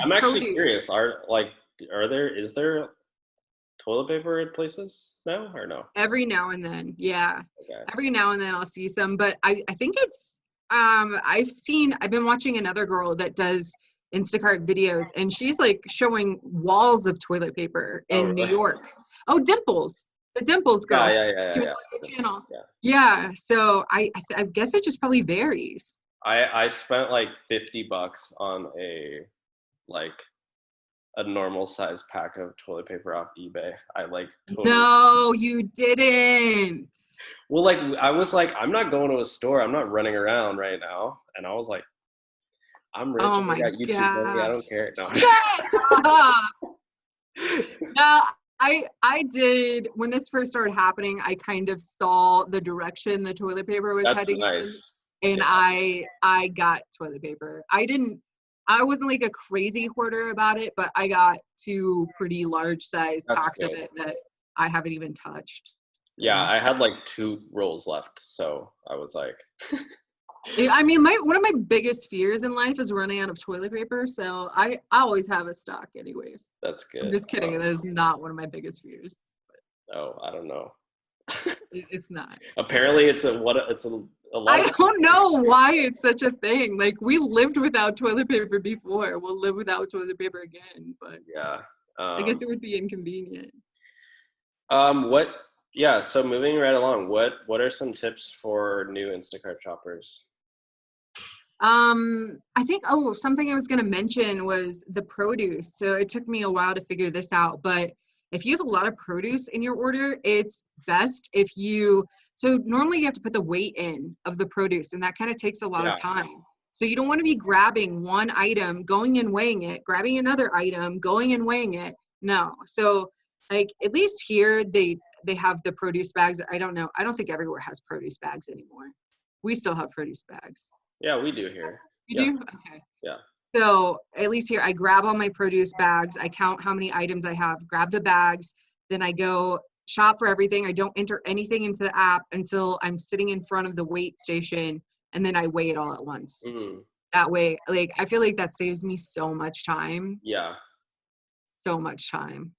I'm actually produce. curious. Is there toilet paper in places now or no? Every now and then, yeah. Okay. Every now and then I'll see some, but I think it's I've been watching another girl that does Instacart videos, and she's like showing walls of toilet paper Oh, in New really? York. Oh, Dimples, the Dimples girl. She was on the channel. Yeah. Yeah, so I guess it just probably varies. I spent like $50 on a normal size pack of toilet paper off eBay. I like totally. No, you didn't. Well, like I was like, I'm not going to a store. I'm not running around right now. And I was like, I'm rich. Oh I my got YouTube money. I gosh. don't care. No. Shut up. No, I did, when this first started happening, I kind of saw the direction the toilet paper was That's heading nice. in, and Yeah. I got toilet paper. I wasn't like a crazy hoarder about it, but I got 2 pretty large size That's packs of good. it that I haven't even touched. So. Yeah, I had like 2 rolls left, so I was like. I mean, one of my biggest fears in life is running out of toilet paper, so I always have a stock anyways. That's good. I'm just kidding. That is not one of my biggest fears. Oh, I don't know. It's not. Apparently, it's a lot. I don't know why it's such a thing. Like, we lived without toilet paper before. We'll live without toilet paper again, but Yeah. I guess it would be inconvenient. Yeah, so moving right along, what are some tips for new Instacart shoppers? I think, something I was going to mention was the produce. So it took me a while to figure this out, but if you have a lot of produce in your order, it's best so normally you have to put the weight in of the produce, and that kind of takes a lot of time. So you don't want to be grabbing one item, going and weighing it, grabbing another item, going and weighing it. No. So like, at least here they have the produce bags. I don't know. I don't think everywhere has produce bags anymore. We still have produce bags. Yeah, we do here. You do? Okay. Yeah. So at least here, I grab all my produce bags. I count how many items I have, grab the bags. Then I go shop for everything. I don't enter anything into the app until I'm sitting in front of the weight station, and then I weigh it all at once. Mm. That way, like, I feel like that saves me so much time. Yeah. So much time.